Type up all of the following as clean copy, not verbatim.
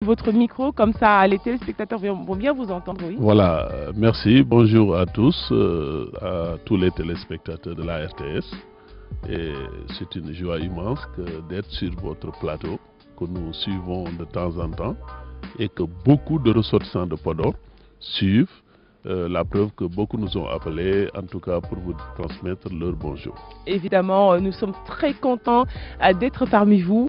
votre micro, comme ça les téléspectateurs vont bien vous entendre. Oui. Voilà, merci, bonjour à tous les téléspectateurs de la RTS. Et c'est une joie immense d'être sur votre plateau, que nous suivons de temps en temps, et que beaucoup de ressortissants de Podor suivent. La preuve que beaucoup nous ont appelés, en tout cas pour vous transmettre leur bonjour. Évidemment, nous sommes très contents d'être parmi vous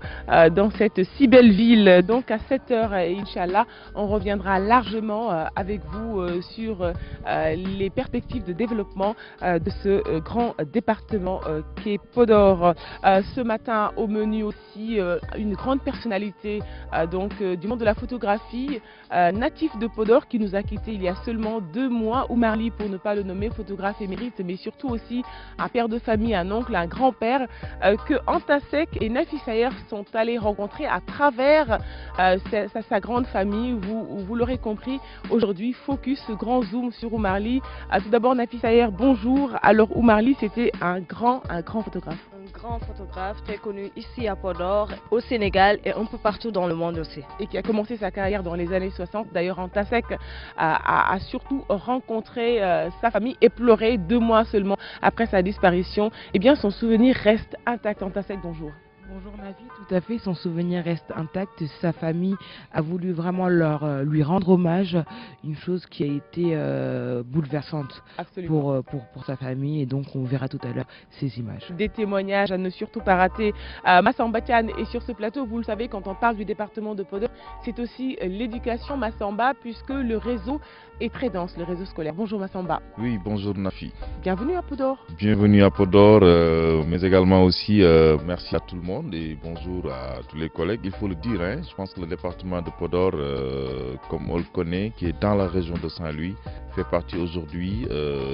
dans cette si belle ville. Donc à 7h, Inch'Allah, on reviendra largement avec vous sur les perspectives de développement de ce grand département qu'est Podor. Ce matin, au menu aussi, une grande personnalité du monde de la photographie, natif de Podor, qui nous a quittés il y a seulement 2 mois, Oumar Ly, pour ne pas le nommer, photographe émérite, mais surtout aussi un père de famille, un oncle, un grand-père, que Anta Seck et Nafis Ayer sont allés rencontrer à travers sa grande famille. Vous l'aurez compris, aujourd'hui, focus, grand zoom sur Oumar Ly. Tout d'abord, Nafis Ayer, bonjour. Alors, Oumar Ly, c'était un grand photographe. Un grand photographe très connu ici à Podor, au Sénégal et un peu partout dans le monde aussi. Et qui a commencé sa carrière dans les années 60. D'ailleurs, Anta Seck a surtout rencontré sa famille et pleuré 2 mois seulement après sa disparition. Eh bien, son souvenir reste intact. Anta Seck, bonjour. Bonjour Nafi, tout à fait, son souvenir reste intact. Sa famille a voulu vraiment lui rendre hommage, une chose qui a été bouleversante pour sa famille, et donc on verra tout à l'heure ces images. Des témoignages à ne surtout pas rater. Massamba Thian est sur ce plateau. Vous le savez, quand on parle du département de Podor, c'est aussi l'éducation, Massamba, puisque le réseau est très dense, le réseau scolaire. Bonjour Massamba. Oui, bonjour Nafi. Bienvenue à Podor. Bienvenue à Podor, mais également aussi merci à tout le monde et bonjour à tous les collègues. Il faut le dire, hein, je pense que le département de Podor, comme on le connaît, qui est dans la région de Saint-Louis, fait partie aujourd'hui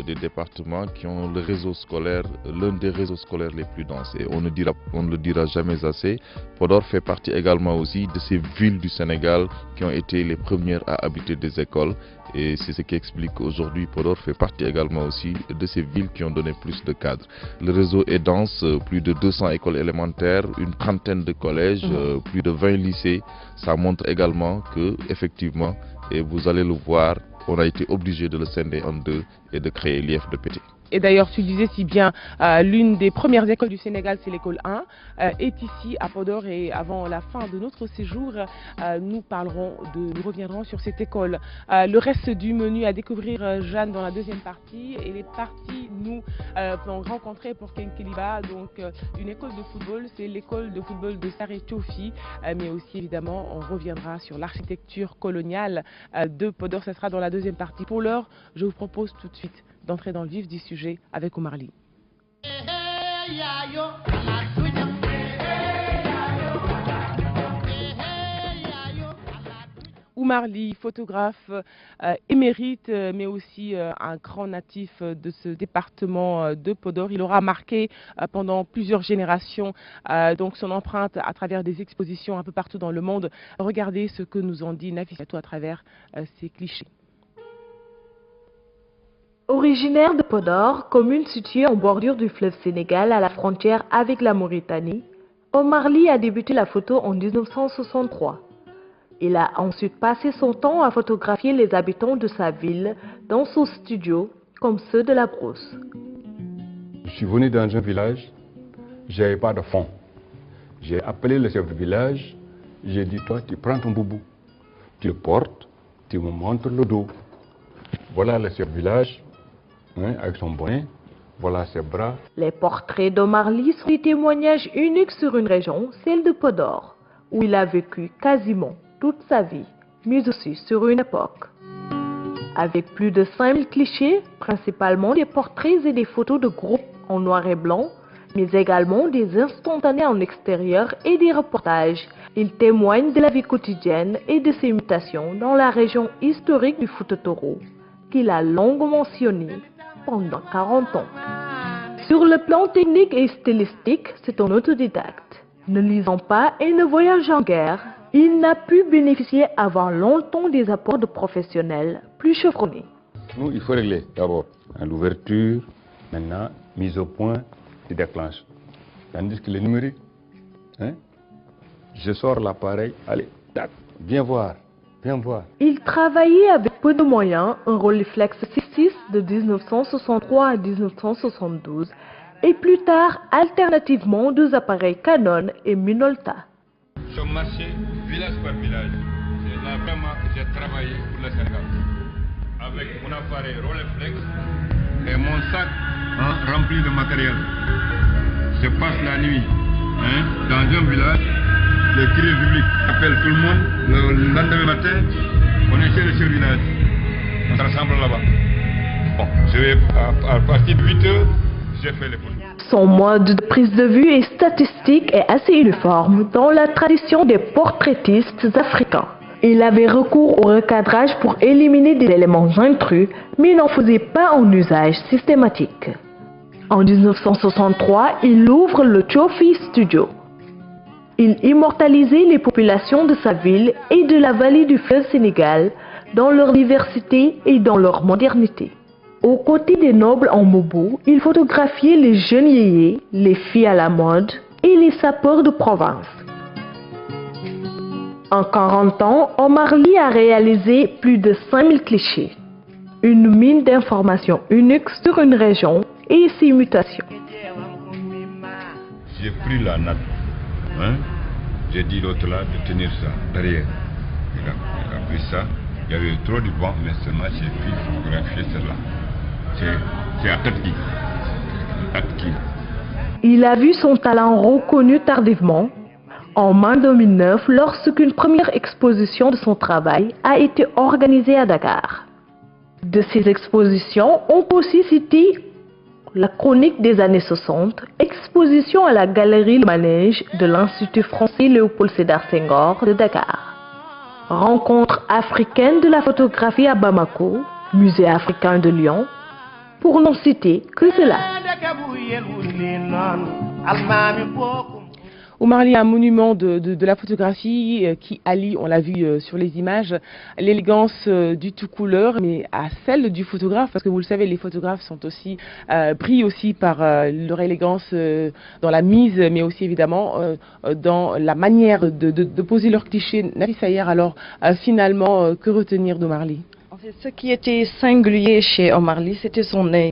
des départements qui ont le réseau scolaire, l'un des réseaux scolaires les plus denses. Et on ne le dira jamais assez. Podor fait partie également aussi de ces villes du Sénégal qui ont été les premières à habiter des écoles. Et c'est ce qui explique qu'aujourd'hui Podor fait partie également aussi de ces villes qui ont donné plus de cadres. Le réseau est dense, plus de 200 écoles élémentaires, une trentaine de collèges, plus de 20 lycées. Ça montre également que, effectivement, et vous allez le voir, on a été obligé de le scinder en deux et de créer l'IFDPT. Et d'ailleurs, tu disais si bien, l'une des premières écoles du Sénégal, c'est l'école 1, est ici à Podor. Et avant la fin de notre séjour, nous reviendrons sur cette école. Le reste du menu à découvrir, Jeanne, dans la deuxième partie. Et les parties, nous avons rencontré pour Kenkeliba, donc une école de football, c'est l'école de football de Saré Tchofi. Mais aussi, évidemment, on reviendra sur l'architecture coloniale de Podor. Ça sera dans la deuxième partie. Pour l'heure, je vous propose tout de suite d'entrer dans le vif du sujet avec Oumar Ly. Oumar Ly, photographe émérite, mais aussi un grand natif de ce département de Podor. Il aura marqué pendant plusieurs générations donc son empreinte à travers des expositions un peu partout dans le monde. Regardez ce que nous en dit Nafis à travers ces clichés. Originaire de Podor, commune située en bordure du fleuve Sénégal à la frontière avec la Mauritanie, Oumar Ly a débuté la photo en 1963. Il a ensuite passé son temps à photographier les habitants de sa ville dans son studio, comme ceux de la Brousse. Je suis venu dans un village, je n'avais pas de fonds. J'ai appelé le chef du village, j'ai dit, toi tu prends ton boubou, tu le portes, tu me montres le dos. Voilà le chef du village, avec son bonnet, voilà ses bras. Les portraits d'Oumar Ly sont des témoignages uniques sur une région, celle de Podor, où il a vécu quasiment toute sa vie, mais aussi sur une époque. Avec plus de 5000 clichés, principalement des portraits et des photos de groupes en noir et blanc, mais également des instantanés en extérieur et des reportages. Il témoigne de la vie quotidienne et de ses mutations dans la région historique du Fouta Toro, qu'il a longuement sillonné pendant 40 ans. Sur le plan technique et stylistique, c'est un autodidacte. Ne lisant pas et ne voyageant guère, il n'a pu bénéficier avant longtemps des apports de professionnels plus chevronnés. Nous, il faut régler d'abord l'ouverture, maintenant mise au point et déclenche. Tandis que le numérique, je sors l'appareil, allez, tac, Viens voir, viens voir. Il travaillait avec peu de moyens, un Rolleiflex 6.6 de 1963 à 1972 et plus tard alternativement deux appareils Canon et Minolta. Je marchais village par village. C'est là vraiment que j'ai travaillé pour le Sénégal. Avec mon appareil Rolleiflex et mon sac rempli de matériel. Je passe la nuit dans un village. Le cri public appelle tout le monde. Le lendemain matin, on est chez le chef du village. On se rassemble là-bas. Bon, je vais à partir de 8 heures, j'ai fait les photos. Son mode de prise de vue et statistique est assez uniforme dans la tradition des portraitistes africains. Il avait recours au recadrage pour éliminer des éléments intrus, mais n'en faisait pas un usage systématique. En 1963, il ouvre le Trophy Studio. Il immortalisait les populations de sa ville et de la vallée du fleuve Sénégal dans leur diversité et dans leur modernité. Aux côtés des nobles en Mobo, il photographiait les jeunes yéyés, les filles à la mode et les sapeurs de province. En 40 ans, Omar Ly a réalisé plus de 5000 clichés. Une mine d'informations unique sur une région et ses mutations. J'ai pris la nappe. J'ai dit l'autre là de tenir ça derrière. Il a pris ça. Il y avait trop de vent, mais seulement j'ai pu photographier celle-là. C'est à 4 qui. Il a vu son talent reconnu tardivement, en mai 2009, lorsqu'une première exposition de son travail a été organisée à Dakar. De ces expositions, on peut aussi citer la chronique des années 60, exposition à la galerie Le Manège de l'Institut français Léopold Sédar Senghor de Dakar. Rencontre africaine de la photographie à Bamako, Musée africain de Lyon, pour n'en citer que cela. Omar Ly, un monument de la photographie qui allie, on l'a vu sur les images, l'élégance du tout couleur, mais à celle du photographe, parce que vous le savez, les photographes sont aussi pris aussi par leur élégance dans la mise, mais aussi évidemment dans la manière de poser leurs clichés. Nafissa Ayer, alors finalement, que retenir d'Omar Ly? Ce qui était singulier chez Omar Ly, c'était son œil.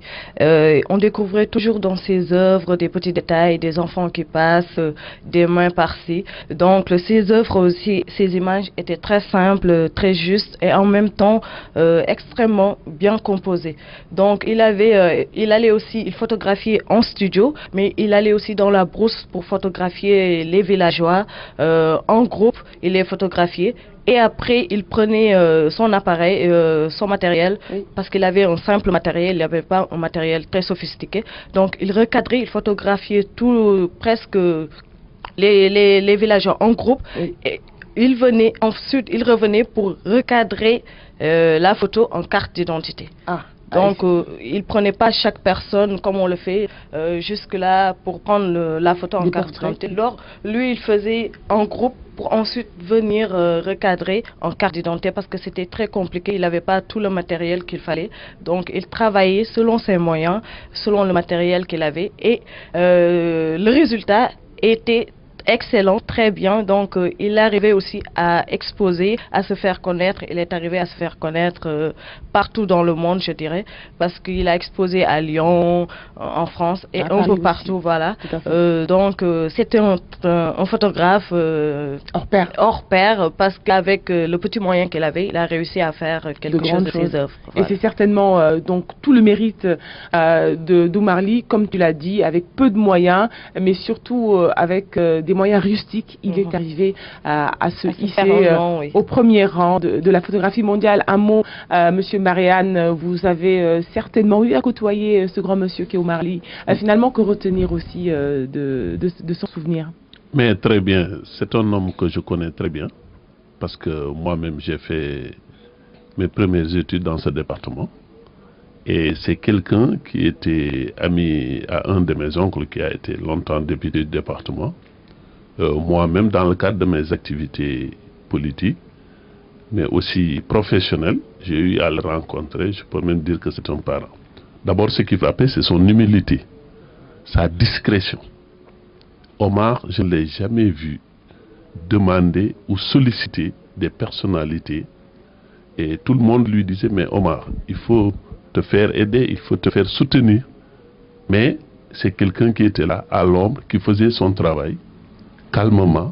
On découvrait toujours dans ses œuvres des petits détails, des enfants qui passent, des mains par-ci. Donc ses œuvres aussi, ses images étaient très simples, très justes et en même temps extrêmement bien composées. Donc il allait aussi, il photographiait en studio, mais il allait aussi dans la brousse pour photographier les villageois. En groupe, il les photographiait. Et après, il prenait son appareil, son matériel, parce qu'il avait un simple matériel, il n'avait pas un matériel très sophistiqué. Donc, il recadrait, il photographiait presque les villageois en groupe. Et ensuite, il revenait pour recadrer la photo en carte d'identité. Donc, il ne prenait pas chaque personne comme on le fait jusque-là pour prendre la photo en carte d'identité. Lui, il faisait en groupe pour ensuite venir recadrer en carte d'identité parce que c'était très compliqué. Il n'avait pas tout le matériel qu'il fallait. Donc, il travaillait selon ses moyens, selon le matériel qu'il avait. Et le résultat était excellent, très bien. Donc, il arrivait aussi à exposer, à se faire connaître. Il est arrivé à se faire connaître partout dans le monde, je dirais, parce qu'il a exposé à Lyon, en France et un peu partout, voilà. Donc, c'était un photographe hors pair, parce qu'avec le petit moyen qu'il avait, il a réussi à faire quelque chose de ses œuvres. Voilà. Et c'est certainement donc tout le mérite d'Omar Ly, comme tu l'as dit, avec peu de moyens, mais surtout avec des moyens rustiques. Il est arrivé à se hisser au premier rang de la photographie mondiale. Un mot, Monsieur Marianne, vous avez certainement eu à côtoyer ce grand monsieur qui est Omar Ly. Finalement, que retenir aussi de son souvenir? Mais très bien, c'est un homme que je connais très bien, parce que moi-même j'ai fait mes premières études dans ce département. Et c'est quelqu'un qui était ami à un de mes oncles qui a été longtemps député du département. Moi-même, dans le cadre de mes activités politiques, mais aussi professionnelles, j'ai eu à le rencontrer. Je peux même dire que c'est un parent. D'abord, ce qui frappait, c'est son humilité, sa discrétion. Omar, je ne l'ai jamais vu demander ou solliciter des personnalités. Et tout le monde lui disait, mais Omar, il faut te faire aider, il faut te faire soutenir. Mais c'est quelqu'un qui était là, à l'ombre, qui faisait son travail calmement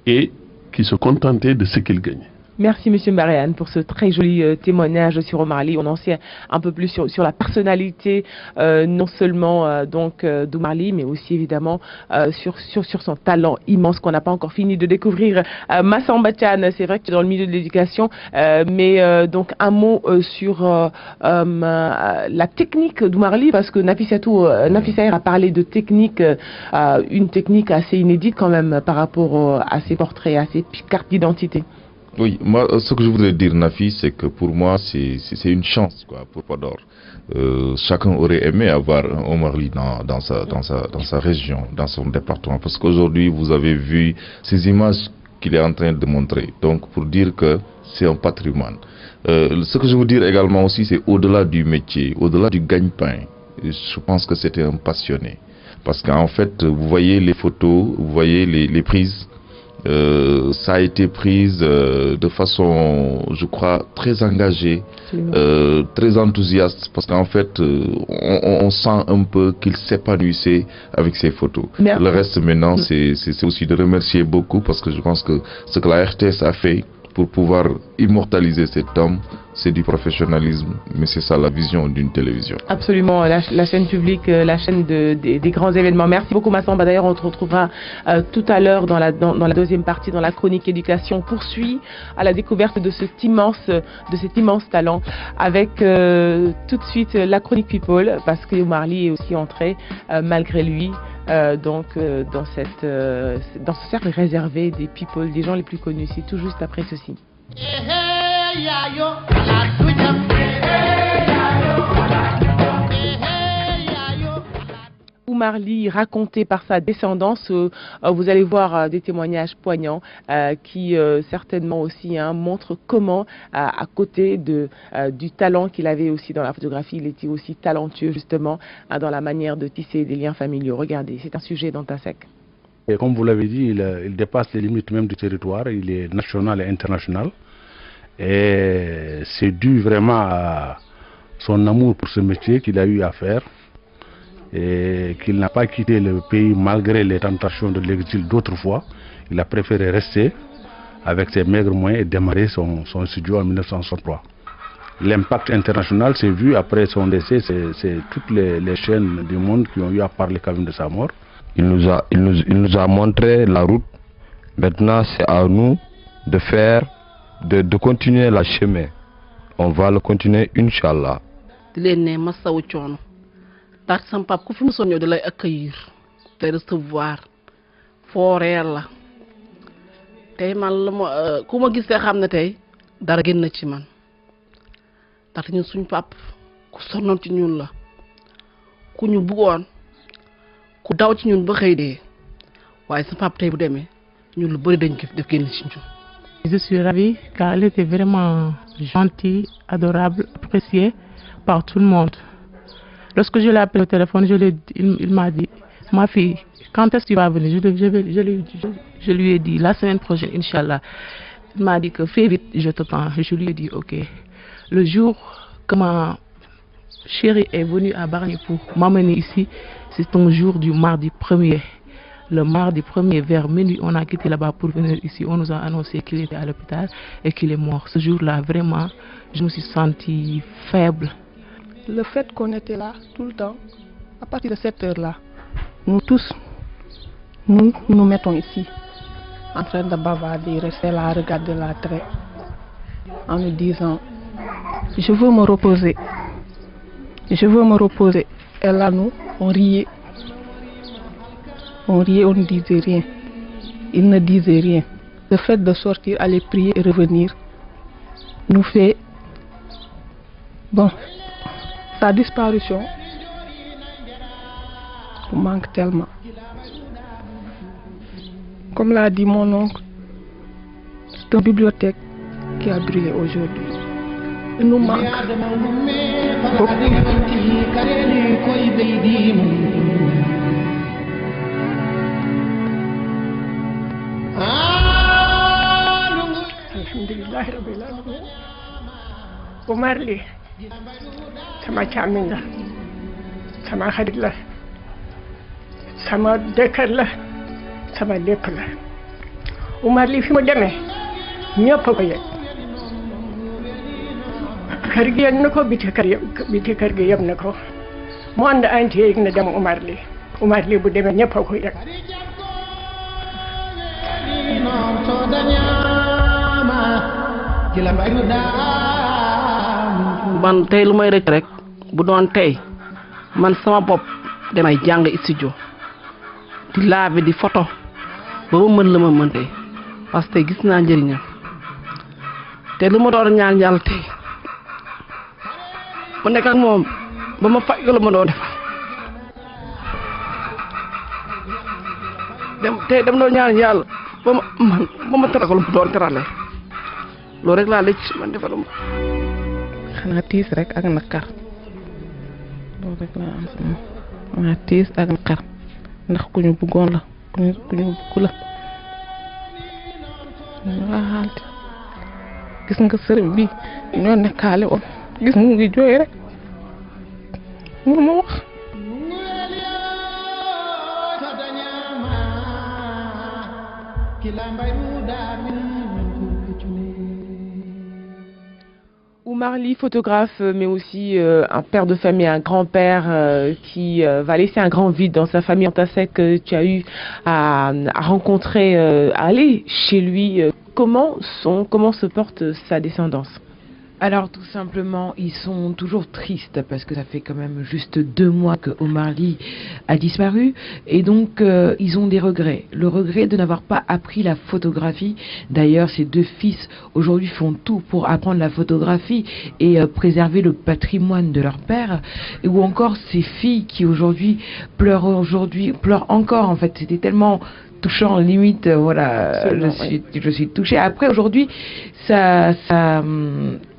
et qui se contentait de ce qu'il gagnait. Merci Monsieur Marianne pour ce très joli témoignage sur Omar Ly. On en sait un peu plus sur la personnalité non seulement d'Omar Ly, mais aussi évidemment sur son talent immense qu'on n'a pas encore fini de découvrir. Massamba Thiane, c'est vrai que tu es dans le milieu de l'éducation, mais donc un mot sur la technique d'Omar Ly, parce que Nafissa a parlé de technique, une technique assez inédite quand même par rapport à ses portraits, à ses cartes d'identité. Oui, moi, ce que je voudrais dire, Nafi, c'est que pour moi, c'est une chance quoi, pour Podor. Chacun aurait aimé avoir Omar Ly dans sa région, dans son département. Parce qu'aujourd'hui, vous avez vu ces images qu'il est en train de montrer. Donc, pour dire que c'est un patrimoine. Ce que je veux dire également aussi, c'est au-delà du métier, au-delà du gagne-pain. Je pense que c'était un passionné. Parce qu'en fait, vous voyez les photos, vous voyez les prises. Ça a été prise de façon, je crois, très engagée, très enthousiaste, parce qu'en fait, on sent un peu qu'il s'épanouissait avec ses photos. Merci. Le reste maintenant, c'est aussi de remercier beaucoup, parce que je pense que ce que la RTS a fait pour pouvoir immortaliser cet homme, c'est du professionnalisme, mais c'est ça la vision d'une télévision. Absolument, la chaîne publique, la chaîne des grands événements. Merci beaucoup Massamba. D'ailleurs, on te retrouvera tout à l'heure dans la deuxième partie, dans la chronique éducation. On poursuit à la découverte de cet immense talent, avec tout de suite la chronique People, parce que Omar Ly est aussi entré, malgré lui, dans ce cercle réservé des people, des gens les plus connus. C'est tout juste après ceci. Omar Ly, raconté par sa descendance, vous allez voir des témoignages poignants qui certainement aussi montrent comment, à côté du talent qu'il avait aussi dans la photographie, il était aussi talentueux justement dans la manière de tisser des liens familiaux. Regardez, c'est un sujet dans Tasek. Et comme vous l'avez dit, il dépasse les limites même du territoire, il est national et international. Et c'est dû vraiment à son amour pour ce métier qu'il a eu à faire et qu'il n'a pas quitté le pays malgré les tentations de l'exil d'autres fois. Il a préféré rester avec ses maigres moyens et démarrer son studio en 1963. L'impact international s'est vu après son décès, c'est toutes les chaînes du monde qui ont eu à parler quand même de sa mort. Il nous a montré la route. Maintenant, c'est à nous de faire, de continuer le chemin. On va le continuer, Inch'Allah. ndax sam pap ku fi mu soññoo da lay accueillir te recevoir fooreel la tey man la ma ku ma gis te xam ne tey dara génn na ci man ndax ñun suñ pap ku sonnoon ci ñun la ku ñu bëggoon ku daw ci ñun ba xëy dee waaye sam pap tey bu demee ñun lu bëri dañ ko def génn ci ñun. Je suis ravie car elle était vraiment gentille, adorable, appréciée par tout le monde. Lorsque je l'ai appelé au téléphone, il m'a dit, ma fille, quand est-ce que tu vas venir? Je lui ai dit, la semaine prochaine, Inch'Allah. Il m'a dit que fais vite, je t'attends. Je lui ai dit, ok. Le jour que ma chérie est venue à Bargny pour m'amener ici, c'est un jour du mardi 1er. Le mardi 1er, vers minuit, on a quitté là-bas pour venir ici. On nous a annoncé qu'il était à l'hôpital et qu'il est mort. Ce jour-là, vraiment, je me suis sentie faible. Le fait qu'on était là tout le temps, à partir de cette heure-là, nous tous, nous mettons ici, en train de bavarder, rester là, regarder la télé, en nous disant, je veux me reposer. Je veux me reposer. Et là, nous, on riait. On riait, on ne disait rien. Il ne disait rien. Le fait de sortir, aller prier et revenir, nous fait... Bon, sa disparition nous manque tellement. Comme l'a dit mon oncle, c'est une bibliothèque qui a brûlé aujourd'hui. Il nous manque beaucoup. alhamdulillahi rabbil alamin. Oumar Ly sama càmmiñ la, sama xarit la, sama dëkkër la, sama lépp la. Oumar Ly fi mu demee ñëpp ko yëg, kër gi yëg na ko, biti kër gi yëg na ko, monde entier yëg na dem Oumar Ly. Oumar Ly bu demee ñëpp ko yëg. man tey lu may rëcc rek bu doon tey man sama bopp damay jàng studio di laabe di photo ba ma mën la ma mën tey parce que gis naa njëriñam te lu ma doon ñaan yàlla tey mu nekk ak moom ba ma fay la ma doon defal dem doon ñaan yàlla ba ma teral ko lu mu doon terale loolu rek laa lëcc man defaluma. xanaa tiis rek ak naqar loolu rek laa am sama xanaa tiis ak naqar ndax ku ñu bëggoon la ku ñu bëgg la waaw gis nga sëriñ bi ñoo nekkaale woon gis nga mu ngi jooy rek mënu ma wax. Oumar Ly, photographe, mais aussi un père de famille, un grand-père qui va laisser un grand vide dans sa famille. Antasek, tu as eu à rencontrer, à aller chez lui. Comment se porte sa descendance? Alors tout simplement, ils sont toujours tristes parce que ça fait quand même juste 2 mois que Oumar Ly a disparu et donc ils ont des regrets. Le regret de n'avoir pas appris la photographie. D'ailleurs, ces 2 fils aujourd'hui font tout pour apprendre la photographie et préserver le patrimoine de leur père. Ou encore ces filles qui aujourd'hui pleurent encore en fait. C'était tellement touchant, limite, voilà, je suis touchée. Après, aujourd'hui,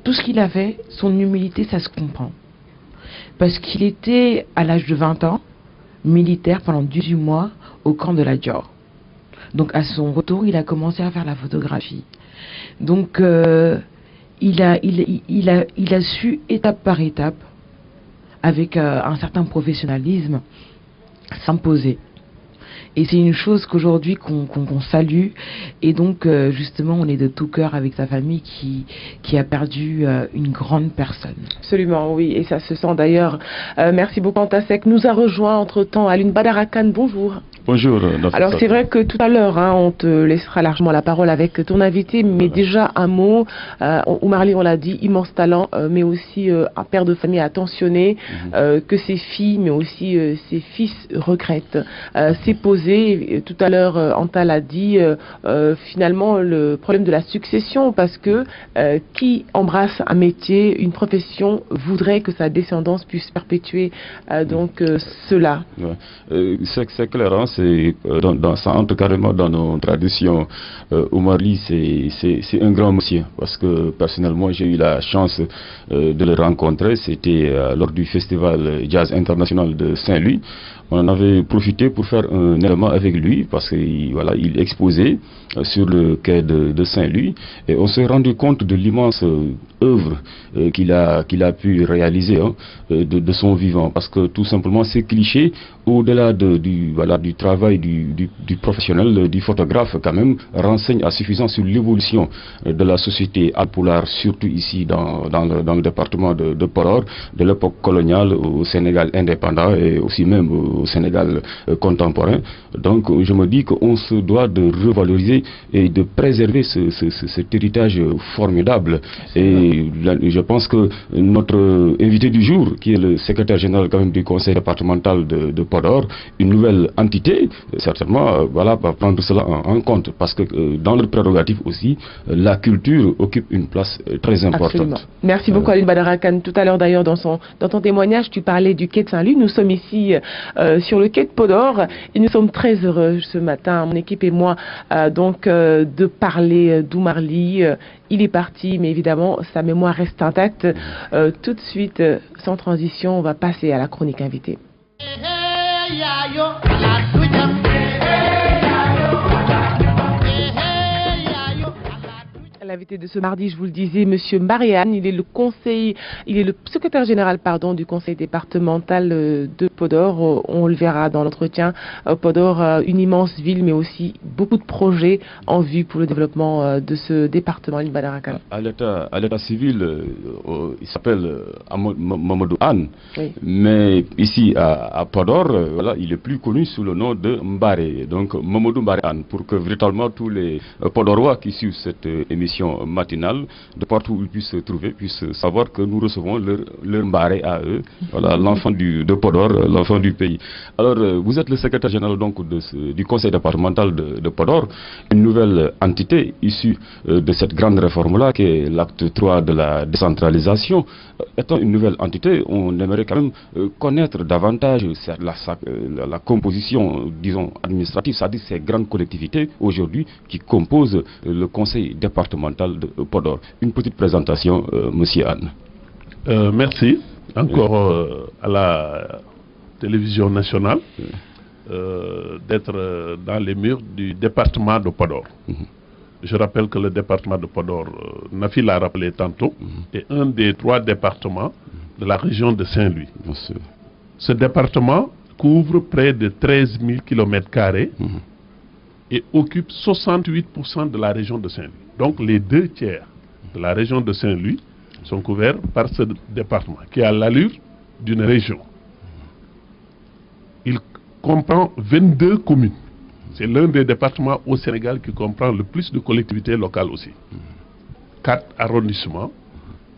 tout ce qu'il a fait, son humilité, ça se comprend. Parce qu'il était, à l'âge de 20 ans, militaire pendant 18 mois au camp de la Dior. Donc, à son retour, il a commencé à faire la photographie. Donc, il a su, étape par étape, avec un certain professionnalisme, s'imposer. Et c'est une chose qu'aujourd'hui qu'on salue. Et donc, justement, on est de tout cœur avec sa famille qui a perdu une grande personne. Absolument, oui. Et ça se sent d'ailleurs. Merci beaucoup, Antasek. Nous a rejoint entre-temps Alioune Badara Kane. Bonjour. Bonjour. Alors, c'est vrai que tout à l'heure, on te laissera largement la parole avec ton invité. Mais déjà, un mot. Oumar Ly, on l'a dit, immense talent, mais aussi un père de famille attentionné, que ses filles, mais aussi ses fils regrettent. C'est posé. Tout à l'heure, Anta l'a dit, finalement, le problème de la succession, parce que qui embrasse un métier, une profession, voudrait que sa descendance puisse perpétuer cela. Ouais. C'est clair, hein, ça entre carrément dans nos traditions. Oumar Ly, c'est un grand monsieur, parce que personnellement, j'ai eu la chance de le rencontrer. C'était lors du festival Jazz International de Saint-Louis. On en avait profité pour faire un élément avec lui parce qu'il voilà, il exposait sur le quai de Saint-Louis et on s'est rendu compte de l'immense œuvre qu'il a pu réaliser de son vivant, parce que tout simplement ces clichés, au-delà du travail du professionnel, du photographe quand même, renseignent à suffisance sur l'évolution de la société alpulaar, surtout ici dans le département de Podor, de l'époque coloniale au Sénégal indépendant et aussi même au Sénégal contemporain. Donc je me dis qu'on se doit de revaloriser et de préserver cet héritage formidable. Et là, je pense que notre invité du jour, qui est le secrétaire général quand même du conseil départemental de Podor, une nouvelle entité, certainement va prendre cela en compte, parce que dans le prérogative aussi, la culture occupe une place très importante. Absolument. Merci beaucoup Alioune Badara Kane. Tout à l'heure d'ailleurs dans ton témoignage, tu parlais du quai de Saint-Louis. Nous sommes ici sur le quai de Podor et nous sommes très heureux ce matin, mon équipe et moi, de parler d'Oumar Ly. Il est parti, mais évidemment sa mémoire reste intacte. Tout de suite, sans transition, on va passer à la chronique invitée. L'invité de ce mardi, je vous le disais, Monsieur Marianne, il est le secrétaire général du conseil départemental de Podor. On le verra dans l'entretien. Podor, une immense ville, mais aussi beaucoup de projets en vue pour le développement de ce département. À l'état civil, il s'appelle Mamadou Anne, oui. Mais ici à Podor, voilà, il est plus connu sous le nom de Mbare. Donc Mamadou Mbare Anne, pour que véritablement tous les Podorois qui suivent cette émission matinale, de partout où ils puissent se trouver, puissent savoir que nous recevons leur Mbare à eux, voilà, l'enfant de Podor, l'enfant du pays. Alors, vous êtes le secrétaire général donc du conseil départemental de Podor, une nouvelle entité issue de cette grande réforme-là, qui est l'acte 3 de la décentralisation. Étant une nouvelle entité, on aimerait quand même connaître davantage la composition, disons, administrative, c'est-à-dire ces grandes collectivités aujourd'hui qui composent le conseil départemental de Podor. Une petite présentation, Monsieur Anne. Merci encore à la télévision nationale d'être dans les murs du département de Podor. Je rappelle que le département de Podor, Nafi l'a rappelé tantôt, est un des 3 départements de la région de Saint-Louis. Ce département couvre près de 13 000 km² et occupe 68% de la région de Saint-Louis. Donc les 2 tiers de la région de Saint-Louis sont couverts par ce département qui a l'allure d'une région. Il comprend 22 communes. C'est l'un des départements au Sénégal qui comprend le plus de collectivités locales aussi. 4 arrondissements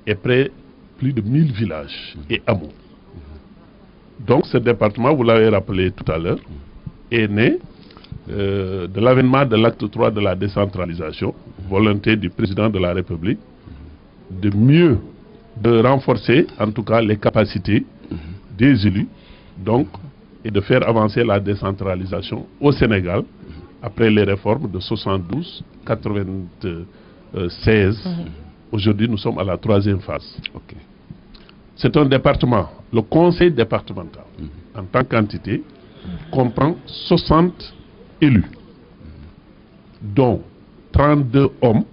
et plus de 1000 villages et hameaux. Donc ce département, vous l'avez rappelé tout à l'heure, est né de l'avènement de l'acte 3 de la décentralisation, volonté du président de la République de renforcer en tout cas les capacités des élus, donc, et de faire avancer la décentralisation au Sénégal après les réformes de 72, 96. Aujourd'hui, nous sommes à la 3e phase. C'est un département, le conseil départemental, en tant qu'entité, comprend 60 élus, dont 32 hommes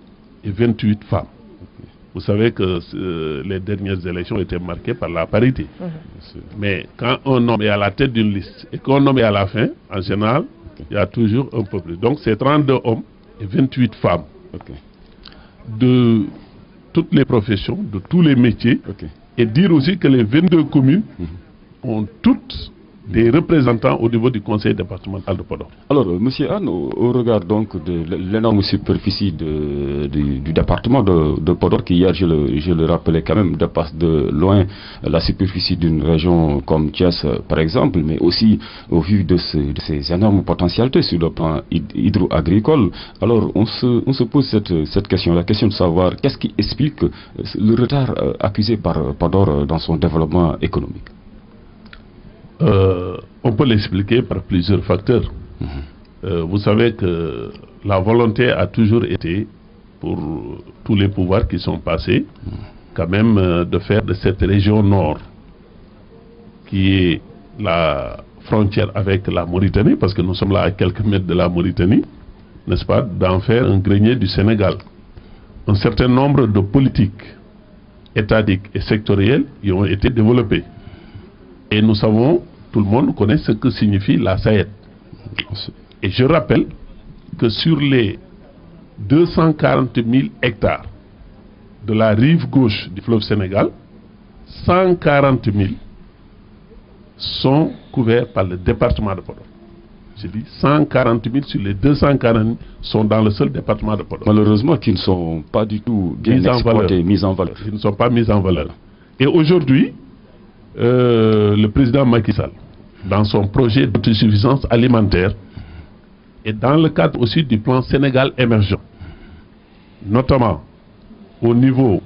et 28 femmes. Vous savez que les dernières élections étaient marquées par la parité. Mais quand un homme est à la tête d'une liste et qu'un homme est à la fin, en général, il y a toujours un peu plus. Donc c'est 32 hommes et 28 femmes de toutes les professions, de tous les métiers. Et dire aussi que les 22 communes ont toutes des représentants au niveau du conseil départemental de Podor. Alors, Monsieur Anne, au regard donc de l'énorme superficie du département de Podor, qui hier, je le rappelais quand même, dépasse de loin la superficie d'une région comme Thiès, par exemple, mais aussi au vu de ces énormes potentialités sur le plan hydro-agricole. Alors, on se pose cette question, la question de savoir qu'est-ce qui explique le retard accusé par Podor dans son développement économique. On peut l'expliquer par plusieurs facteurs. Vous savez que la volonté a toujours été, pour tous les pouvoirs qui sont passés, quand même de faire de cette région nord, qui est la frontière avec la Mauritanie, parce que nous sommes là à quelques mètres de la Mauritanie, n'est-ce pas, d'en faire un grenier du Sénégal. Un certain nombre de politiques étatiques et sectorielles y ont été développées. Et nous savons, tout le monde connaît ce que signifie la SAED. Et je rappelle que sur les 240 000 hectares de la rive gauche du fleuve Sénégal, 140 000 sont couverts par le département de Podor. Je dis 140 000 sur les 240 000 sont dans le seul département de Podor. Malheureusement, qui ne sont pas du tout bien exploités, mis en valeur. Ils ne sont pas mis en valeur. Et aujourd'hui, le président Macky Sall, dans son projet d'autosuffisance alimentaire, et dans le cadre aussi du plan Sénégal émergent, notamment au niveau,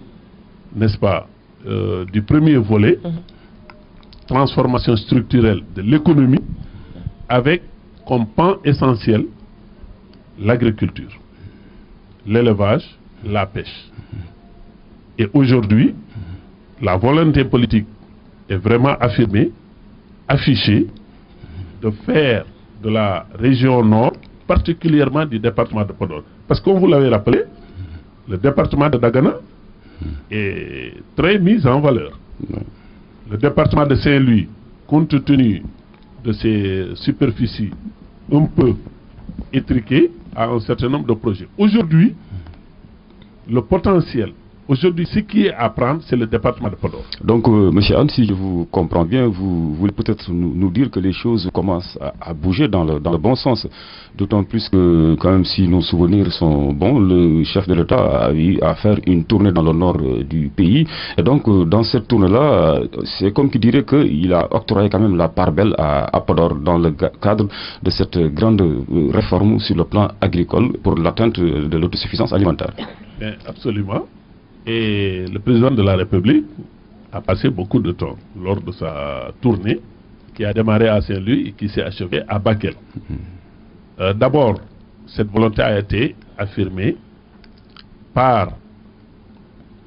n'est-ce pas, du premier volet, transformation structurelle de l'économie, avec comme pan essentiel l'agriculture, l'élevage, la pêche. Et aujourd'hui, la volonté politique est vraiment affirmée, affichée, de faire de la région nord, particulièrement du département de Podor. Parce qu'on vous l'avait rappelé, le département de Dagana est très mis en valeur. Le département de Saint-Louis, compte tenu de ses superficies un peu étriquées, a un certain nombre de projets. Aujourd'hui, le potentiel, aujourd'hui, ce qui est à prendre, c'est le département de Podor. Donc, M. Anne, si je vous comprends bien, vous voulez peut-être nous dire que les choses commencent à bouger dans le bon sens. D'autant plus que, quand même, si nos souvenirs sont bons, le chef de l'État a eu à faire une tournée dans le nord du pays. Et donc, dans cette tournée-là, c'est comme qui dirait qu'il a octroyé quand même la part belle à Podor dans le cadre de cette grande réforme sur le plan agricole pour l'atteinte de l'autosuffisance alimentaire. Bien, absolument. Et le président de la République a passé beaucoup de temps lors de sa tournée qui a démarré à Saint-Louis et qui s'est achevée à Bakel. D'abord, cette volonté a été affirmée par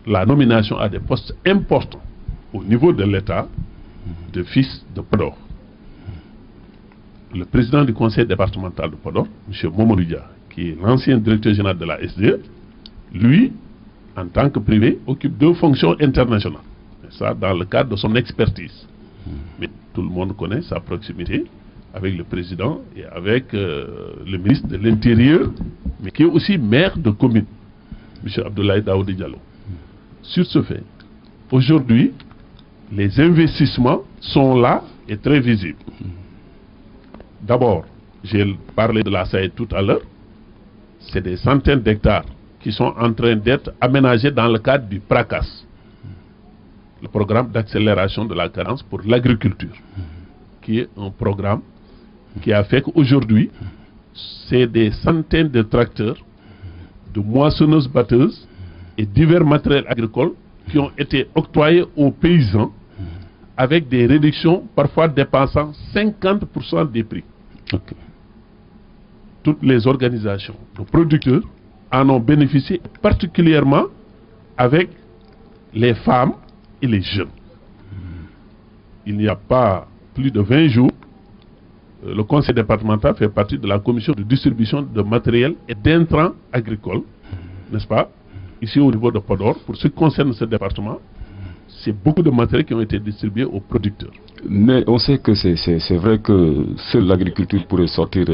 la nomination à des postes importants au niveau de l'État de fils de Podor. Le président du conseil départemental de Podor, M. Momoridia, qui est l'ancien directeur général de la SDE, lui, en tant que privé, occupe 2 fonctions internationales. Et ça, dans le cadre de son expertise. Mais tout le monde connaît sa proximité avec le président et avec le ministre de l'Intérieur, mais qui est aussi maire de commune, M. Abdoulaye Daoudi Diallo. Sur ce fait, aujourd'hui, les investissements sont là et très visibles. D'abord, j'ai parlé de la SAE tout à l'heure, c'est des centaines d'hectares qui sont en train d'être aménagés dans le cadre du PRACAS, le programme d'accélération de la cadence pour l'agriculture, qui est un programme qui a fait qu'aujourd'hui, c'est des centaines de tracteurs, de moissonneuses-batteuses et divers matériels agricoles qui ont été octroyés aux paysans avec des réductions parfois dépassant 50% des prix. Toutes les organisations de producteurs en ont bénéficié, particulièrement avec les femmes et les jeunes. Il n'y a pas plus de 20 jours, le conseil départemental fait partie de la commission de distribution de matériel et d'intrants agricoles, n'est-ce pas, ici au niveau de Podor. Pour ce qui concerne ce département, c'est beaucoup de matériel qui ont été distribués aux producteurs. Mais on sait que c'est vrai que seule l'agriculture pourrait sortir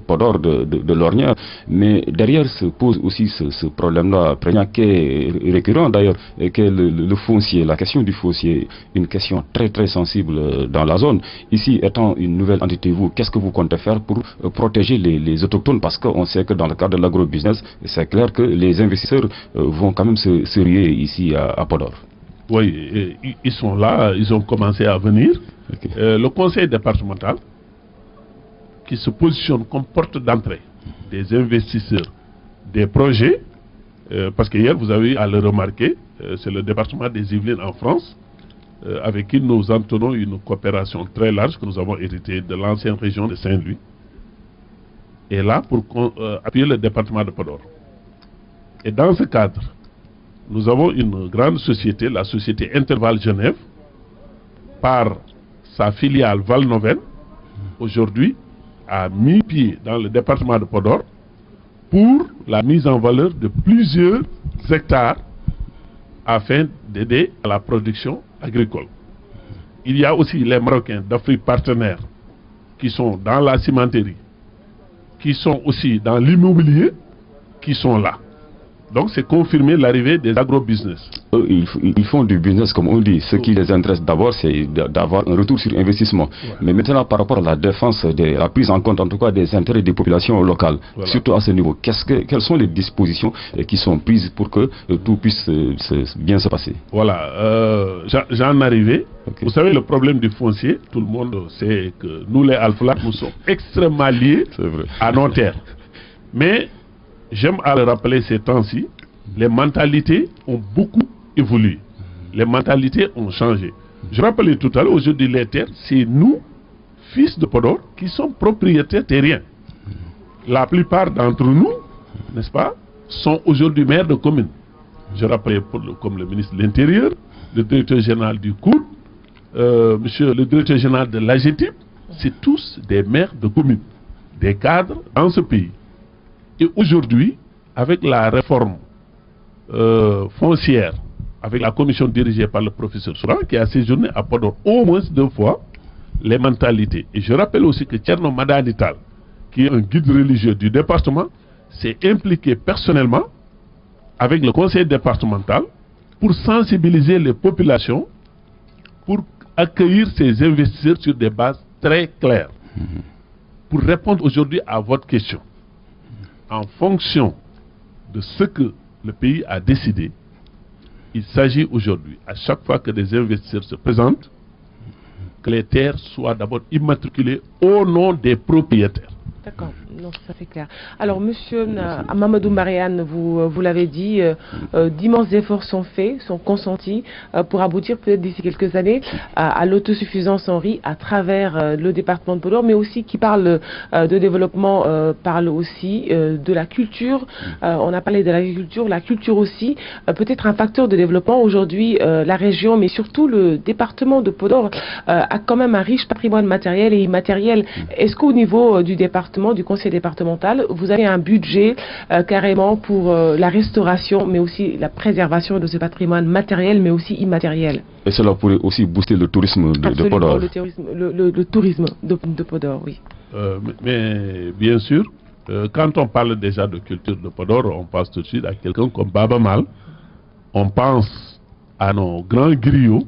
Podor de l'ornière, mais derrière se pose aussi ce problème-là prégnant qui est récurrent d'ailleurs, et qui est le foncier, la question du foncier, une question très très sensible dans la zone. Ici, étant une nouvelle entité, vous, qu'est-ce que vous comptez faire pour protéger les autochtones? Parce qu'on sait que dans le cadre de l'agrobusiness, c'est clair que les investisseurs vont quand même se rier ici à Podor. Oui, ils sont là, ils ont commencé à venir. Le conseil départemental, qui se positionne comme porte d'entrée des investisseurs, des projets, parce que hier, vous avez eu à le remarquer, c'est le département des Yvelines en France, avec qui nous entretenons une coopération très large que nous avons héritée de l'ancienne région de Saint-Louis, et là pour appuyer le département de Podor. Et dans ce cadre, nous avons une grande société, la société Interval Genève, par sa filiale Valnoven, aujourd'hui, a mis pied dans le département de Podor pour la mise en valeur de plusieurs hectares afin d'aider à la production agricole. Il y a aussi les Marocains d'Afrique partenaires qui sont dans la cimenterie, qui sont aussi dans l'immobilier, qui sont là. Donc c'est confirmer l'arrivée des agrobusiness. Eux, ils font du business comme on dit. Ce qui les intéresse d'abord, c'est d'avoir un retour sur investissement. Ouais. Mais maintenant, par rapport à la défense, la prise en compte en tout cas des intérêts des populations locales, voilà, surtout à ce niveau, quelles sont les dispositions qui sont prises pour que tout puisse bien se passer? Voilà, j'en arrivais. Okay. Vous savez, le problème du foncier, tout le monde sait que nous les Alpha, nous sommes extrêmement liés à nos terres. Mais j'aime à le rappeler ces temps-ci, les mentalités ont beaucoup évolué. Les mentalités ont changé. Je rappelais tout à l'heure, aujourd'hui les terres, c'est nous, fils de Podor, qui sommes propriétaires terriens. La plupart d'entre nous, n'est-ce pas, sont aujourd'hui maires de communes. Je rappelais comme le ministre de l'Intérieur, le directeur général du COUD, monsieur le directeur général de l'AGETIP, c'est tous des maires de communes, des cadres dans ce pays. Et aujourd'hui, avec la réforme foncière avec la commission dirigée par le professeur Souran qui a séjourné à Podor au moins 2 fois les mentalités. Et je rappelle aussi que Thierno Madani Tall, qui est un guide religieux du département, s'est impliqué personnellement avec le conseil départemental pour sensibiliser les populations, pour accueillir ces investisseurs sur des bases très claires. Pour répondre aujourd'hui à votre question, en fonction de ce que le pays a décidé, il s'agit aujourd'hui, à chaque fois que des investisseurs se présentent, que les terres soient d'abord immatriculées au nom des propriétaires. D'accord, non, ça c'est clair. Alors, monsieur Mamadou Mariane, vous l'avez dit, d'immenses efforts sont faits, sont consentis pour aboutir peut-être d'ici quelques années à l'autosuffisance en riz à travers le département de Podor, mais aussi qui parle de développement, parle aussi de la culture. On a parlé de l'agriculture, la culture aussi, peut-être un facteur de développement. Aujourd'hui, la région, mais surtout le département de Podor, a quand même un riche patrimoine matériel et immatériel. Est-ce qu'au niveau du département, du conseil départemental, vous avez un budget carrément pour la restauration, mais aussi la préservation de ce patrimoine matériel, mais aussi immatériel? Et cela pourrait aussi booster le tourisme de Podor. Le tourisme de Podor, oui. Mais bien sûr, quand on parle déjà de culture de Podor, on pense tout de suite à quelqu'un comme Baba Mal, on pense à nos grands griots,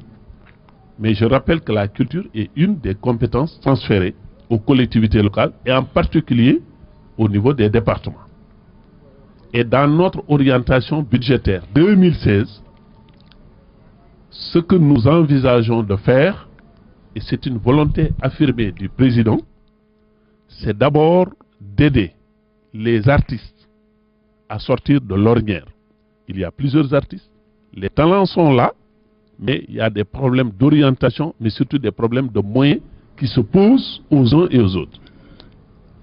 mais je rappelle que la culture est une des compétences transférées aux collectivités locales et en particulier au niveau des départements. Et dans notre orientation budgétaire 2016, ce que nous envisageons de faire, et c'est une volonté affirmée du président, c'est d'abord d'aider les artistes à sortir de l'ornière. Il y a plusieurs artistes, les talents sont là, mais il y a des problèmes d'orientation, mais surtout des problèmes de moyens qui se posent aux uns et aux autres.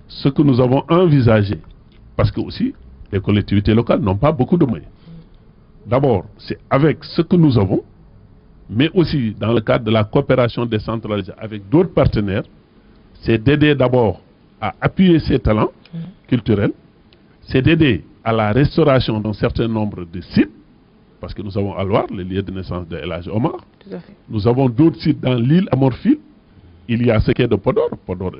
Ce que nous avons envisagé, parce que aussi les collectivités locales n'ont pas beaucoup de moyens. D'abord, c'est avec ce que nous avons, mais aussi dans le cadre de la coopération décentralisée avec d'autres partenaires, c'est d'aider d'abord à appuyer ces talents culturels, c'est d'aider à la restauration d'un certain nombre de sites, parce que nous avons à Loire, le lieu de naissance de El Hadj Omar. Tout à fait. Nous avons d'autres sites dans l'île Amorphile. Il y a ce qui est de Podor. Podor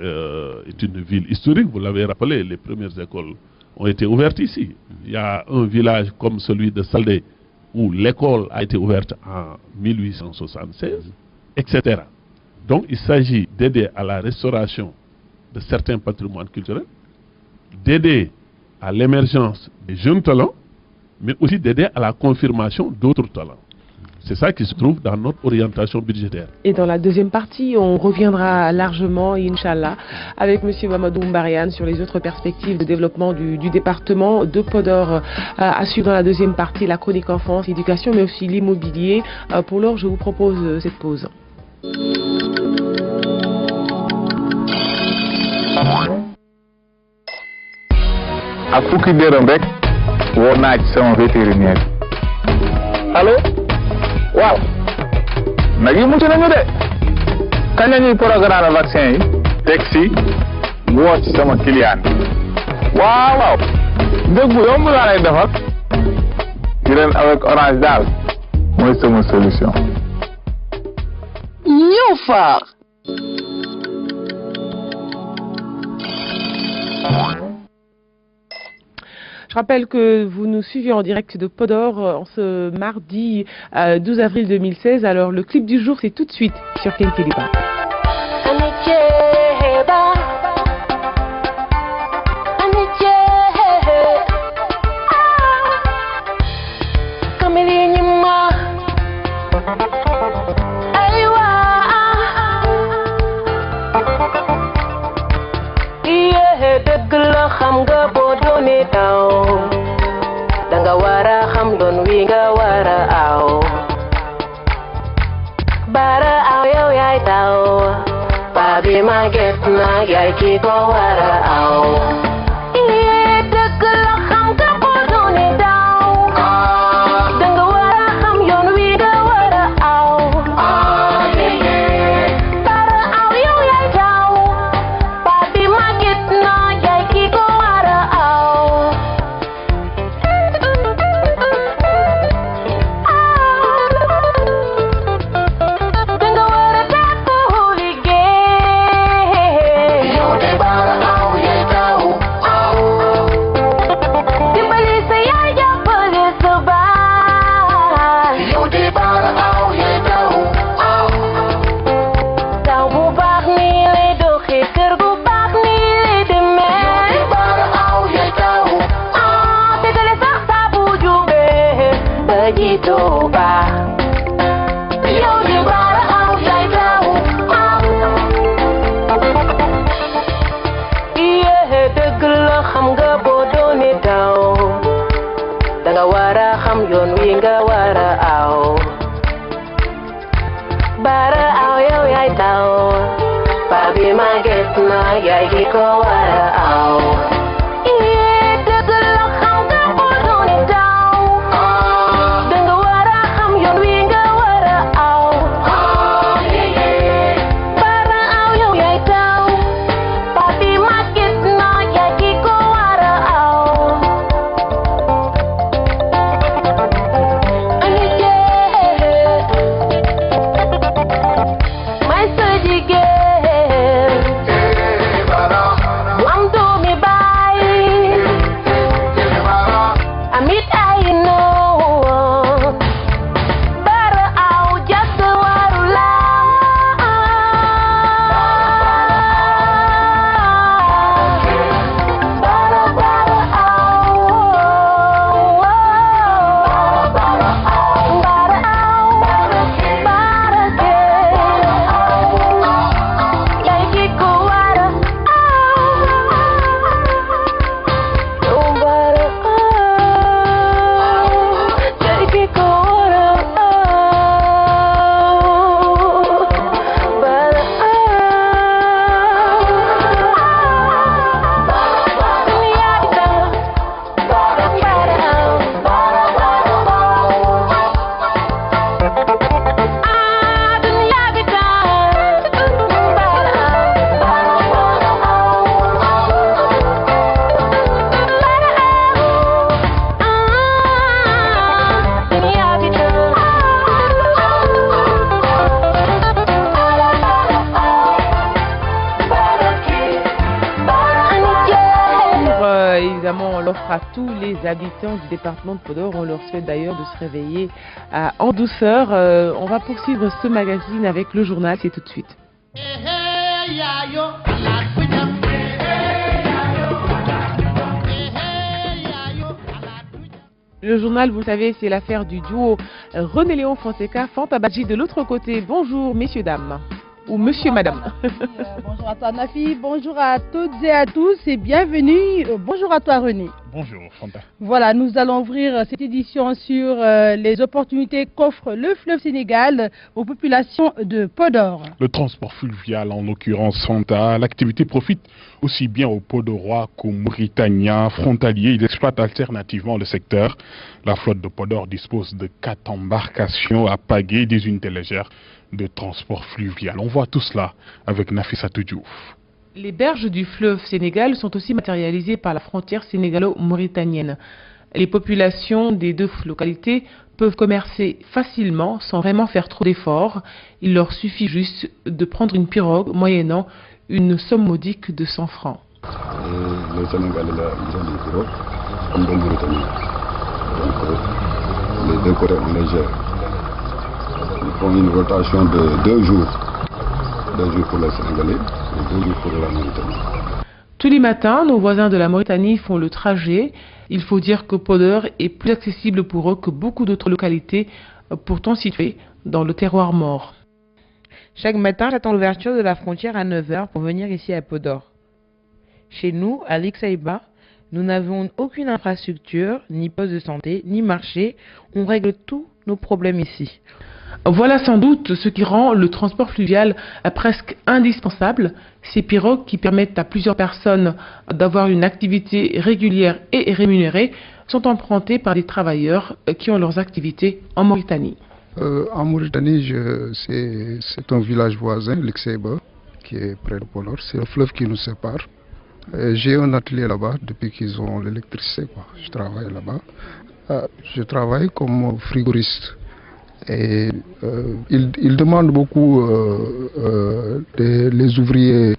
est une ville historique, vous l'avez rappelé, les premières écoles ont été ouvertes ici. Il y a un village comme celui de Saldé où l'école a été ouverte en 1876, etc. Donc il s'agit d'aider à la restauration de certains patrimoines culturels, d'aider à l'émergence des jeunes talents, mais aussi d'aider à la confirmation d'autres talents. C'est ça qui se trouve dans notre orientation budgétaire. Et dans la deuxième partie, on reviendra largement, Inch'Allah, avec M. Mamadou Mbariane sur les autres perspectives de développement du département de Podor. À suivre dans la deuxième partie, la chronique enfance, éducation, mais aussi l'immobilier. Pour l'heure, je vous propose cette pause. ak fukki dërëm rek woo naa ci sama vétérinaire. allo waaw nag yi mucc nañu de kañ la ñuy programme vaccin yi teg si woo ci sama client waaw waaw njëg bu yomb laa lay defal di leen avec Orange daal mooy sama solution. ñëw far. Je rappelle que vous nous suivez en direct de Podor en ce mardi 12 avril 2016. Alors le clip du jour, c'est tout de suite sur Kenkeliba. Danga wara xam doon wi nga wara aw bara aw yow yaay taw babi maget na yaay ki ko wara aw di bara aw ye taw taw bu baax nii lay doxee kër gu baax nii lay demee yow di bara aw ye taw tegale sax saa bu jubee ba jiitoo baax yow di bara aw yay taw yee dëgg la xam nga boo doone taw danga wara xam yoon wi nga wara aw bara aw yow yay taw babi maget na yay ki ko wara aw dëgg la xam nga boo doone taw danga wara xam yoon wi nga wara aw bara aw yow yay taw babi maget na yay ki ko wara aw may sa jigéen bu am doomi baay amit ay noo bara aw jàkk waru bara aw yay ki ko wara yay ki ko wara Évidemment, on l'offre à tous les habitants du département de Podor. On leur souhaite d'ailleurs de se réveiller en douceur. On va poursuivre ce magazine avec le journal, c'est tout de suite. Le journal, vous le savez, c'est l'affaire du duo René Léon Fonseca, Fanta Badji de l'autre côté. Bonjour, messieurs, dames. Ou monsieur, madame. Bonjour à toi, Nafi. Bonjour à toutes et à tous et bienvenue. Bonjour à toi, René. Bonjour, Fanta. Voilà, nous allons ouvrir cette édition sur les opportunités qu'offre le fleuve Sénégal aux populations de Podor. Le transport fluvial, en l'occurrence Fanta, l'activité profite aussi bien aux Podorois qu'aux Mauritaniens frontaliers. Ils exploitent alternativement le secteur. La flotte de Podor dispose de 4 embarcations à pagaie, des unités légères de transport fluvial. On voit tout cela avec Nafissatou Diouf. Les berges du fleuve Sénégal sont aussi matérialisées par la frontière sénégalo-mauritanienne. Les populations des deux localités peuvent commercer facilement sans vraiment faire trop d'efforts. Il leur suffit juste de prendre une pirogue moyennant une somme modique de 100 francs. Les Sénégalais, là, ils ont des pirogues comme les Mauritaniens. Donc, les deux côtés, on les gère. Ils font une rotation de 2 jours. 2 jours pour les Sénégalais et 2 jours pour la Mauritanie. Tous les matins, nos voisins de la Mauritanie font le trajet. Il faut dire que Podor est plus accessible pour eux que beaucoup d'autres localités, pourtant situées dans le terroir mort. Chaque matin, j'attends l'ouverture de la frontière à 9 h pour venir ici à Podor. Chez nous, à Lixaïba, nous n'avons aucune infrastructure, ni poste de santé, ni marché. On règle tous nos problèmes ici. Voilà sans doute ce qui rend le transport fluvial presque indispensable. Ces pirogues qui permettent à plusieurs personnes d'avoir une activité régulière et rémunérée sont empruntées par des travailleurs qui ont leurs activités en Mauritanie. En Mauritanie, c'est un village voisin, Lixaïba, qui est près de Podor. C'est le fleuve qui nous sépare. J'ai un atelier là-bas depuis qu'ils ont l'électricité. Je travaille là-bas. Je travaille comme frigoriste. Et ils demandent beaucoup les ouvriers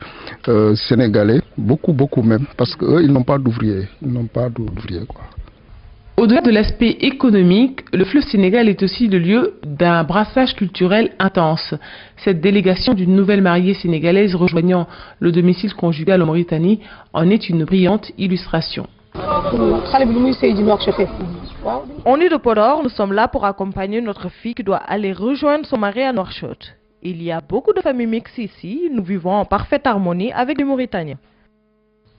sénégalais, beaucoup même, parce qu'eux, ils n'ont pas d'ouvriers. Ils n'ont pas d'ouvriers, quoi. Au-delà de l'aspect économique, le fleuve Sénégal est aussi le lieu d'un brassage culturel intense. Cette délégation d'une nouvelle mariée sénégalaise rejoignant le domicile conjugal en Mauritanie en est une brillante illustration. On est de Podor, nous sommes là pour accompagner notre fille qui doit aller rejoindre son mari à Nouakchott. Il y a beaucoup de familles mixtes ici, nous vivons en parfaite harmonie avec les Mauritaniens.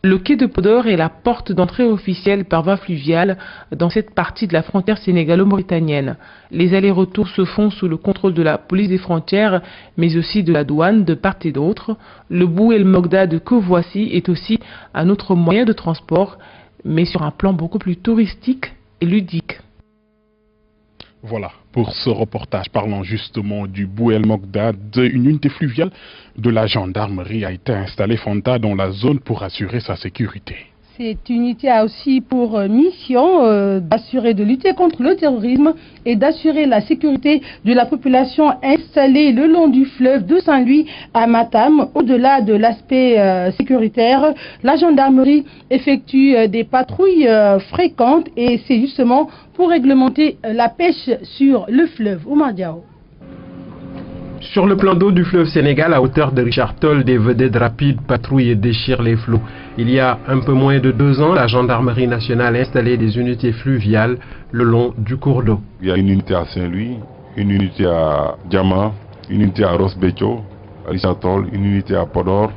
Le quai de Podor est la porte d'entrée officielle par voie fluviale dans cette partie de la frontière sénégalo-mauritanienne. Les allers-retours se font sous le contrôle de la police des frontières, mais aussi de la douane de part et d'autre. Le Bou El Mogdad que voici est aussi un autre moyen de transport, mais sur un plan beaucoup plus touristique et ludique. Voilà, pour ce reportage parlant justement du Bou El Mogdad, une unité fluviale de la gendarmerie a été installée Fanta dans la zone pour assurer sa sécurité. Cette unité a aussi pour mission d'assurer de lutter contre le terrorisme et d'assurer la sécurité de la population installée le long du fleuve de Saint-Louis à Matam. Au-delà de l'aspect sécuritaire, la gendarmerie effectue des patrouilles fréquentes et c'est justement pour réglementer la pêche sur le fleuve. Oumar Diao. Sur le plan d'eau du fleuve Sénégal, à hauteur de Richard Toll, des vedettes rapides patrouillent et déchirent les flots. Il y a un peu moins de 2 ans, la gendarmerie nationale a installé des unités fluviales le long du cours d'eau. Il y a une unité à Saint-Louis, une unité à Diama, une unité à Rosbecho, à Richard Toll, une unité à Podor,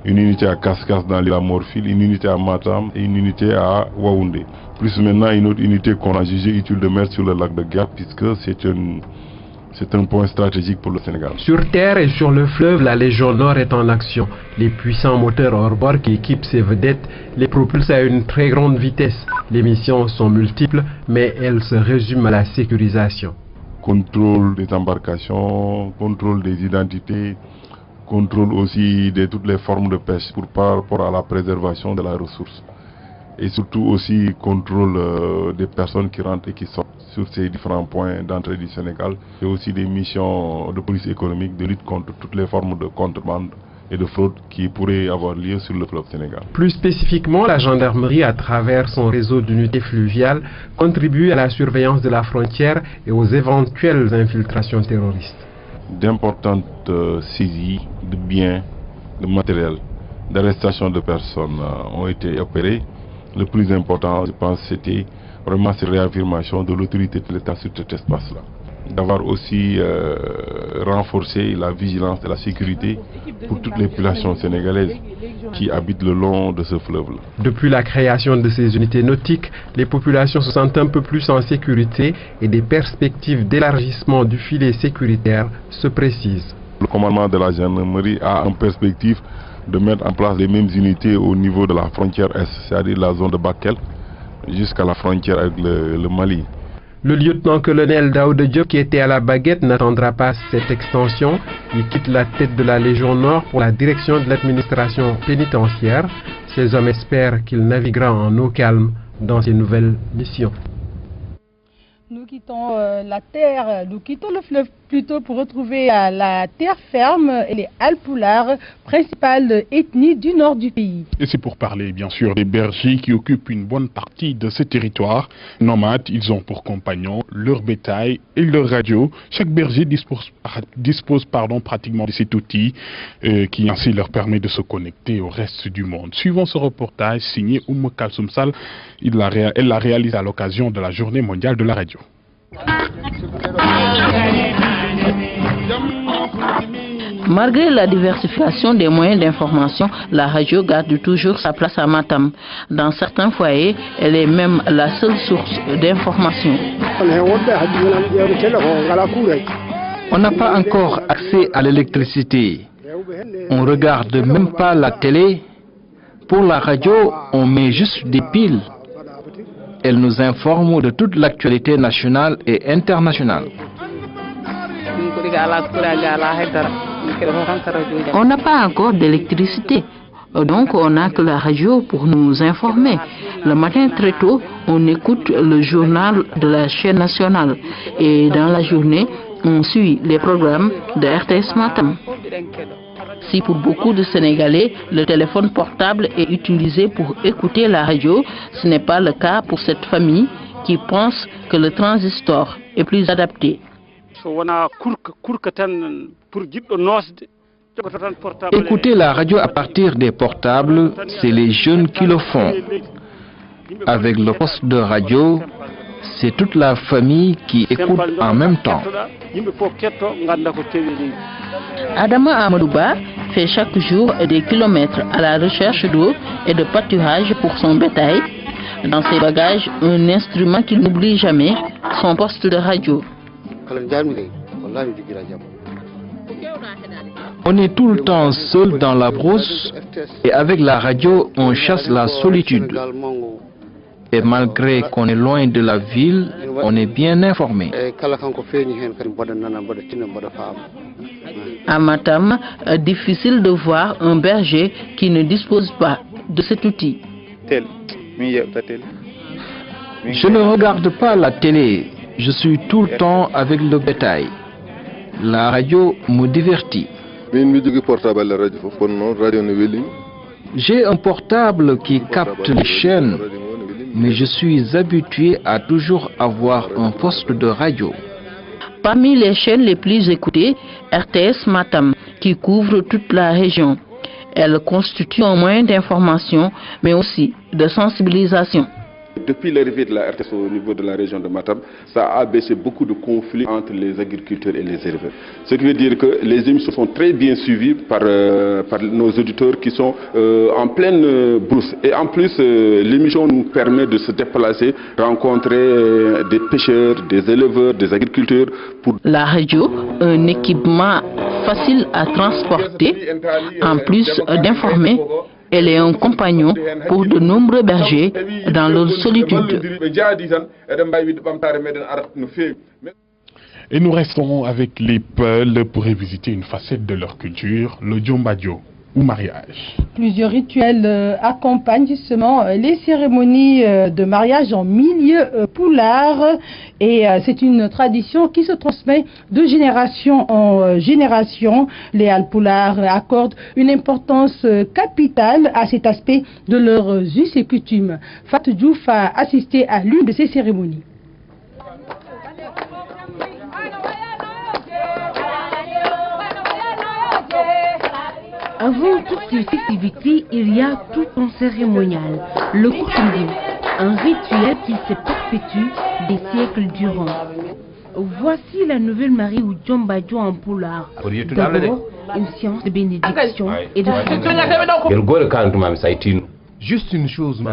une unité à Kaskas dans l'île à Morphil, une unité à Matam et une unité à Waoundé. Plus maintenant une autre unité qu'on a jugé utile de mettre sur le lac de Gap puisque c'est un point stratégique pour le Sénégal. Sur terre et sur le fleuve, la Légion Nord est en action. Les puissants moteurs hors bord qui équipent ces vedettes les propulsent à une très grande vitesse. Les missions sont multiples, mais elles se résument à la sécurisation. Contrôle des embarcations, contrôle des identités, contrôle aussi de toutes les formes de pêche par rapport à la préservation de la ressource. Et surtout aussi contrôle des personnes qui rentrent et qui sortent sur ces différents points d'entrée du Sénégal. Et aussi des missions de police économique, de lutte contre toutes les formes de contrebande et de fraude qui pourraient avoir lieu sur le fleuve Sénégal. Plus spécifiquement, la gendarmerie, à travers son réseau d'unités fluviales, contribue à la surveillance de la frontière et aux éventuelles infiltrations terroristes. D'importantes saisies de biens, de matériel, d'arrestation de personnes ont été opérées. Le plus important, je pense, c'était vraiment cette réaffirmation de l'autorité de l'État sur cet espace-là. D'avoir aussi renforcé la vigilance et la sécurité pour toutes les populations sénégalaises qui habitent le long de ce fleuve-là. Depuis la création de ces unités nautiques, les populations se sentent un peu plus en sécurité et des perspectives d'élargissement du filet sécuritaire se précisent. Le commandement de la gendarmerie a en perspective de mettre en place les mêmes unités au niveau de la frontière Est, c'est-à-dire la zone de Bakel, jusqu'à la frontière avec le Mali. Le lieutenant-colonel Daouda Diop, qui était à la baguette, n'attendra pas cette extension. Il quitte la tête de la Légion Nord pour la direction de l'administration pénitentiaire. Ces hommes espèrent qu'il naviguera en eau calme dans ses nouvelles missions. Nous quittons la terre, nous quittons le fleuve plutôt pour retrouver la terre ferme et les Alpulaars, principale ethnie du nord du pays. Et c'est pour parler bien sûr des bergers qui occupent une bonne partie de ces territoires. Nomades, ils ont pour compagnons leur bétail et leur radio. Chaque berger dispose pratiquement de cet outil qui ainsi leur permet de se connecter au reste du monde. Suivant ce reportage signé Oumou Kalsoum Sall, elle l'a réalisé à l'occasion de la journée mondiale de la radio. Malgré la diversification des moyens d'information, la radio garde toujours sa place à Matam. Dans certains foyers, elle est même la seule source d'information. On n'a pas encore accès à l'électricité. On ne regarde même pas la télé. Pour la radio, on met juste des piles. Elle nous informe de toute l'actualité nationale et internationale. On n'a pas encore d'électricité, donc on n'a que la radio pour nous informer. Le matin très tôt, on écoute le journal de la chaîne nationale et dans la journée, on suit les programmes de RTS Matam. Si pour beaucoup de Sénégalais, le téléphone portable est utilisé pour écouter la radio, ce n'est pas le cas pour cette famille qui pensent que le transistor est plus adapté. Écouter la radio à partir des portables, c'est les jeunes qui le font. Avec le poste de radio, c'est toute la famille qui écoute en même temps. Adama Amadouba fait chaque jour des kilomètres à la recherche d'eau et de pâturage pour son bétail. Dans ses bagages, un instrument qu'il n'oublie jamais, son poste de radio. On est tout le temps seul dans la brousse et avec la radio, on chasse la solitude. Et malgré qu'on est loin de la ville, on est bien informé. À Matam, difficile de voir un berger qui ne dispose pas de cet outil. Je ne regarde pas la télé, je suis tout le temps avec le bétail. La radio me divertit. J'ai un portable qui capte les chaînes, mais je suis habitué à toujours avoir un poste de radio. Parmi les chaînes les plus écoutées, RTS Matam, qui couvre toute la région. Elle constitue un moyen d'information, mais aussi de sensibilisation. Depuis l'arrivée de la RTS au niveau de la région de Matam, ça a abaissé beaucoup de conflits entre les agriculteurs et les éleveurs. Ce qui veut dire que les émissions sont très bien suivies par nos auditeurs qui sont en pleine brousse. Et en plus, l'émission nous permet de se déplacer, rencontrer des pêcheurs, des éleveurs, des agriculteurs. La radio, un équipement facile à transporter, en plus d'informer. Elle est un compagnon pour de nombreux bergers dans leur solitude. Et nous restons avec les Peuls pour revisiter une facette de leur culture, le Djombadio ou mariage. Plusieurs rituels accompagnent justement les cérémonies de mariage en milieu poulard et c'est une tradition qui se transmet de génération en génération. Les Alpoulars accordent une importance capitale à cet aspect de leurs us et coutumes. Fatou Diouf a assisté à l'une de ces cérémonies. Avant toutes ces festivités, il y a tout un cérémonial, le Koutoumbi, un rituel qui se perpétue des siècles durant. Voici la nouvelle mariée ou Djombadio en poulard. D'abord, une séance de bénédiction et de Juste une chose,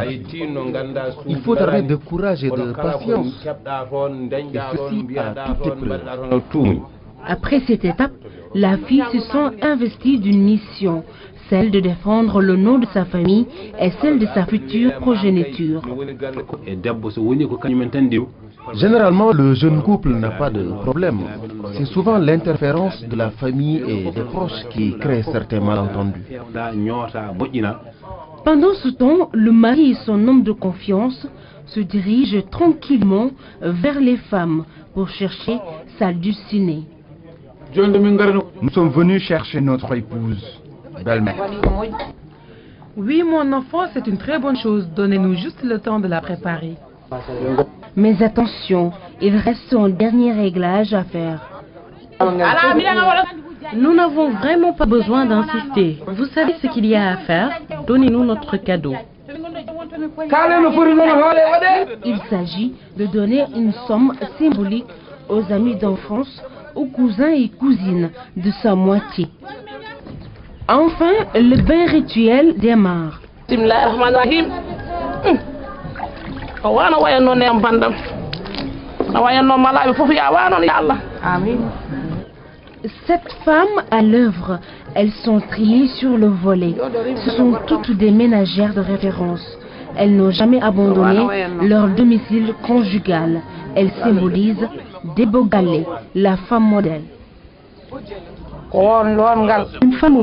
il faut arrêter de courage et de patience. Et ceci à toute épreuve. Après cette étape, la fille se sent investie d'une mission, celle de défendre le nom de sa famille et celle de sa future progéniture. Généralement, le jeune couple n'a pas de problème. C'est souvent l'interférence de la famille et des proches qui crée certains malentendus. Pendant ce temps, le mari et son homme de confiance se dirigent tranquillement vers les femmes pour chercher sa dulcinée. Nous sommes venus chercher notre épouse, belle-mère. Oui, mon enfant, c'est une très bonne chose. Donnez-nous juste le temps de la préparer. Mais attention, il reste un dernier réglage à faire. Nous n'avons vraiment pas besoin d'insister. Vous savez ce qu'il y a à faire? Donnez-nous notre cadeau. Il s'agit de donner une somme symbolique aux amis d'enfance, aux cousins et cousines de sa moitié. Enfin, le bain rituel démarre. Cette femme à l'œuvre, elles sont triées sur le volet. Ce sont toutes des ménagères de référence. Elles n'ont jamais abandonné leur domicile conjugal. Elles symbolisent Debo Gallé, la femme modèle. Une femme